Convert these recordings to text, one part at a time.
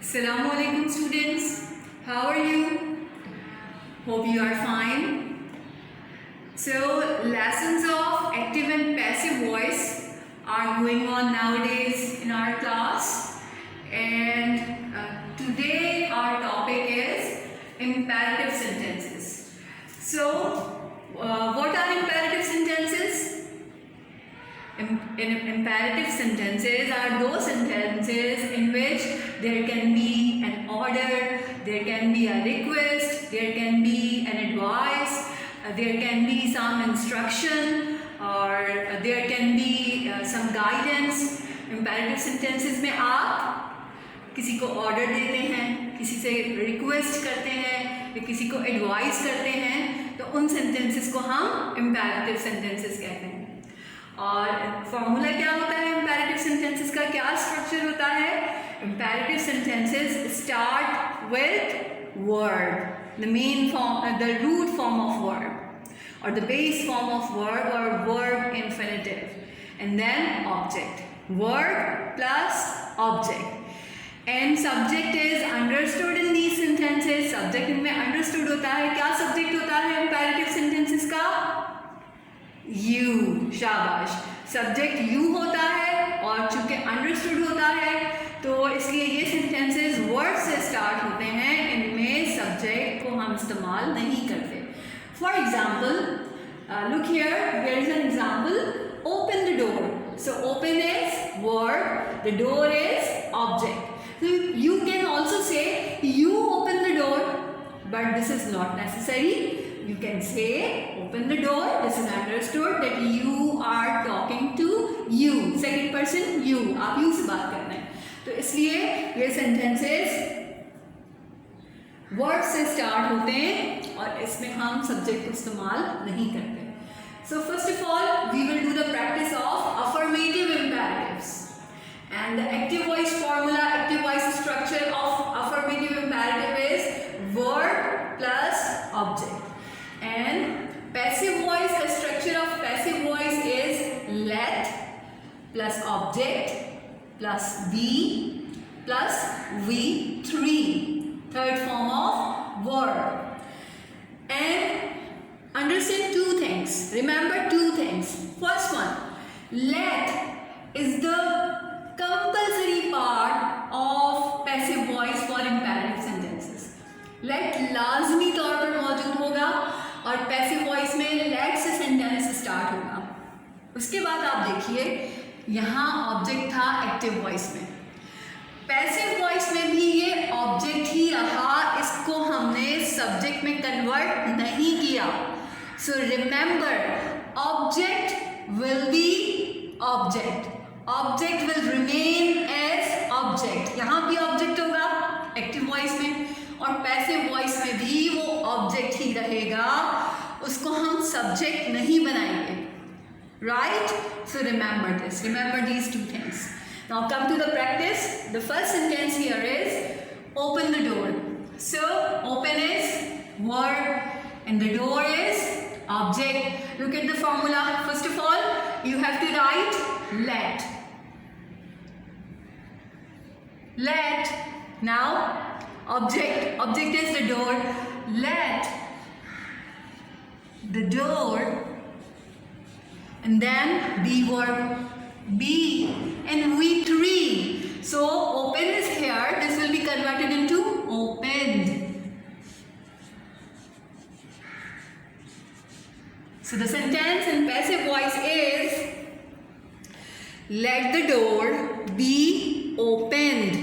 Assalamu alaikum students, how are you? Hope you are fine. So lessons of active and passive voice are going on nowadays in our class, and today our topic is imperative sentences. So what are imperative sentences? Imperative sentences are those sentences in which there can be an order, there can be a request, there can be an advice, there can be some instruction, or there can be some guidance. Imperative sentences में आप किसी को order देते हैं, किसी से request करते हैं या किसी को एडवाइस करते हैं, तो उन सेंटेंसेस को हम इम्पेरेटिव सेंटेंसेस कहते हैं. और फॉर्मूला क्या होता है इम्पेरेटिव सेंटेंसेस का, क्या स्ट्रक्चर होता है? Imperative sentences start with verb, the main form, the root form of verb or the base form of verb or verb infinitive, and then object. Verb plus object, and subject is understood in these sentences. Subject इनमें understood होता है. क्या subject होता है imperative sentences का? You. शाबाश. Subject you होता है, और चूंकि understood होता है तो इसलिए ये sentences word से start होते हैं. इनमें subject को हम इस्तेमाल नहीं करते. For example, look here, there is an example, open the door. So open is verb, the door is object. So you can also say you open the door, but this is not necessary. You can say open the door, this is understood that you are talking to you, second person you, आप you से बात कर रहे हैं. तो इसलिए ये sentences word से स्टार्ट होते हैं और इसमें हम सब्जेक्ट को इस्तेमाल नहीं करते. So first of all we will do the practice of affirmative imperatives and the active voice formula, active voice structure of affirmative imperative is verb plus object, and passive voice, the structure of passive voice is let plus object plus B plus V3, third form of verb. And understand two things, remember two things. First one, let is the compulsory part of passive voice for imperative sentences. Let लाजमी तौर पर मौजूद होगा और passive voice में let से sentence start होगा. उसके बाद आप देखिए यहाँ object था active voice में, पैसिव वॉइस में भी ये ऑब्जेक्ट ही रहा, इसको हमने सब्जेक्ट में कन्वर्ट नहीं किया. So remember, object will be object, object will remain as object. यहाँ भी ऑब्जेक्ट होगा एक्टिव वॉइस में और पैसिव वॉइस में भी वो ऑब्जेक्ट ही रहेगा, उसको हम सब्जेक्ट नहीं बनाएंगे. Right? So remember this, remember these two things. Now come to the practice. The first sentence here is open the door. So open is verb and the door is object. Look at the formula. First of all, you have to write let. Let. Now object. Object is the door. Let the door, and then be verb. B and V3. So open is here, this will be converted into opened. So the sentence in passive voice is let the door be opened.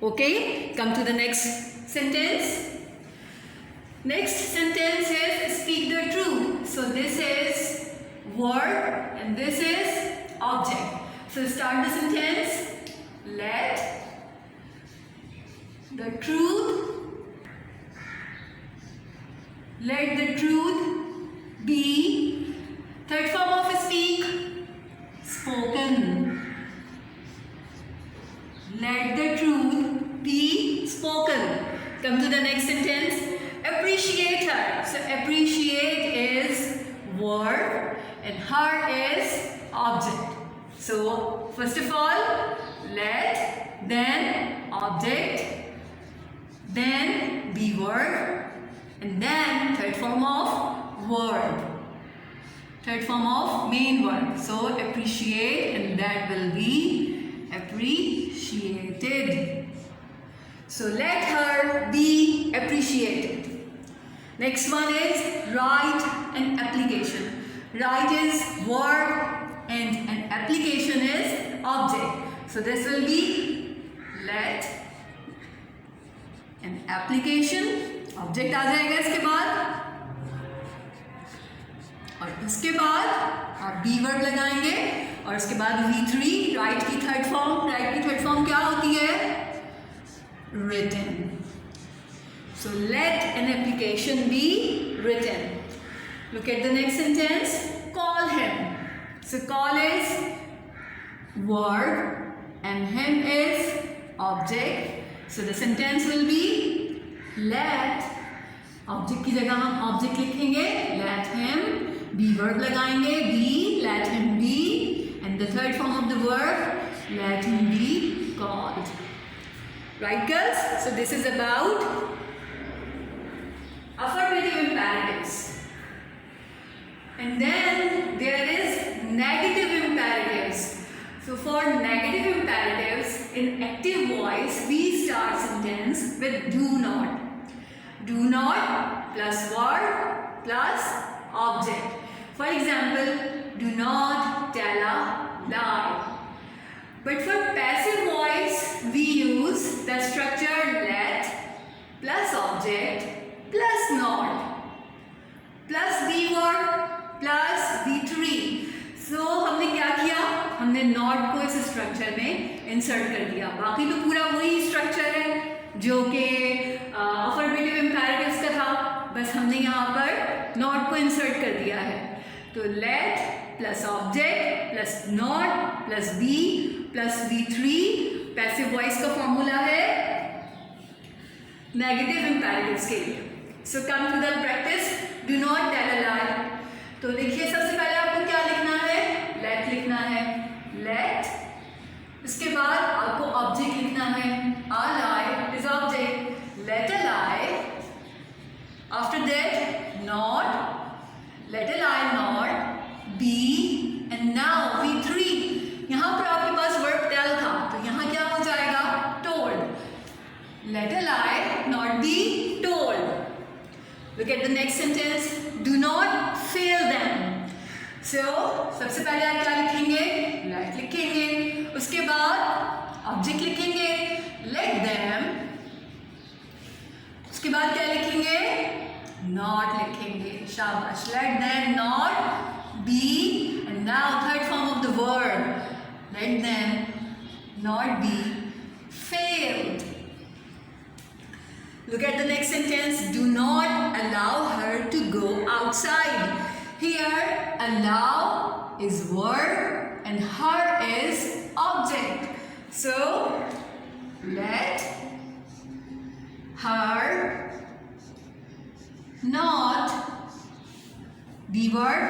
Okay, come to the next sentence. Next sentence is speak the truth. So this is verb and this is object. So start the sentence. Let the truth, let the truth be, third form of speak, spoken. Let the truth be spoken. Come to the next sentence. Appreciate her. So appreciate is verb and her is object. So first of all let, then object, then be verb, and then third form of verb. Third form of main verb. So appreciate, and that will be appreciated. So let her be appreciated. Next one is write an application. Write is verb and an application is object. So this will be let an application, object आ जाएगा इसके बाद, और इसके बाद आप B verb लगाएंगे, और इसके बाद V3 राइट की थर्ड फॉर्म. राइट की थर्ड फॉर्म क्या होती है? written. So let an application be written. Look at the next sentence. Call him. So call is verb and him is object. So the sentence will be let. Object की जगह हम object लिखेंगे. Let him. Be verb लगाएंगे. Be. Let him be. And the third form of the verb, let him be called. Right, girls? So this is about affirmative imperatives. And then there is negative imperatives. So for negative imperatives, in active voice, we start sentence with do not. Do not plus verb plus object. For example, do not tell a lie. But for passive voice, we use the structure let plus object plus not plus be verb plus V3. So हमने क्या किया? हमने not को इस structure में insert कर दिया. बाकी तो पूरा वही स्ट्रक्चर है जो कि अफर्मेटिव इम्पेरेटिव्स का था, बस हमने यहाँ पर not को इंसर्ट कर दिया है. तो let plus object plus not plus B plus V3 passive voice का फॉर्मूला है नेगेटिव इम्पेरेटिव्स के लिए. So come to the practice. Do not tell a lie. तो देखिए सबसे पहले आपको क्या लिखना है? लेट लिखना है. लेट. इसके बाद आपको ऑब्जेक्ट लिखना है. A lie is object. Let a lie. After that not. Let a lie not. B and now V3. यहाँ पर आपके पास वर्ब टेल था तो यहाँ क्या हो जाएगा? Told. Let a lie not be told. Look at the next sentence. Do not fail them. So सबसे पहले आप क्या लिखेंगे? Let लिखेंगे. उसके बाद ऑब्जेक्ट लिखेंगे. Let them. उसके बाद क्या लिखेंगे? Not लिखेंगे. शाबाश. Let them not be. And now third form of the verb. Let them not be failed. Look at the next sentence. Do not allow her to go outside. Here, allow is verb and her is object. So, let her not be verb.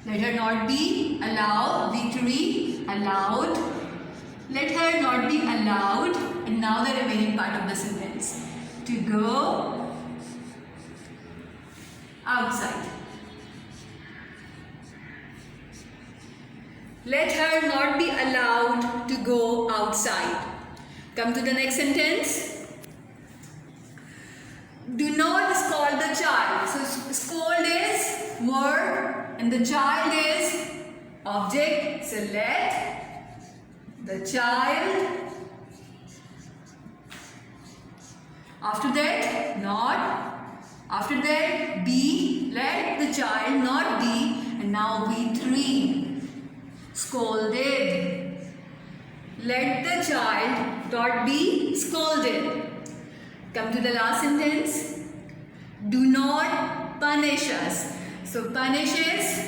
Let her not be. Allow, V3, allowed. Let her not be allowed. And now the remaining part of the sentence. To go outside. Let her not be allowed to go outside. Come to the next sentence. Do not scold the child. So scold is verb and the child is object. So let the child. After that, not. After that, be. Let the child not be. And now V3. Scolded. Let the child not be scolded. Come to the last sentence. Do not punish us. So punish is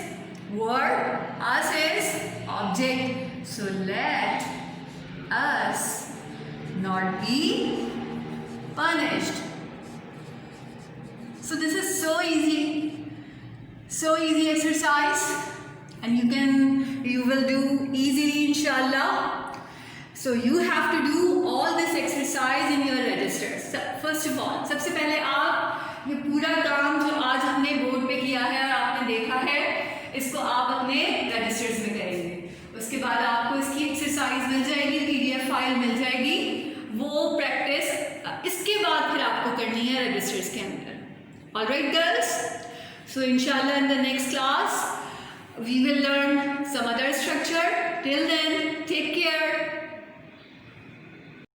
verb. Us is object. So let us not be punished. So this is so easy exercise, and you will do easily inshallah. So you have to do all this exercise in your register. So first first of all सबसे पहले आप ये पूरा काम जो आज हमने board पे किया है और आपने देखा है, इसको आप अपने रजिस्टर्स में करेंगे। उसके बाद आपको इसकी एक्सरसाइज मिल जाएगी, PDF फाइल मिल जाएगी, वो प्रैक्टिस इसके बाद फिर आपको करनी है रजिस्टर्स के अंदर। ऑलराइट गर्ल्स, सो इंशाल्लाह in the next class we will learn some other structure. Till then, take care.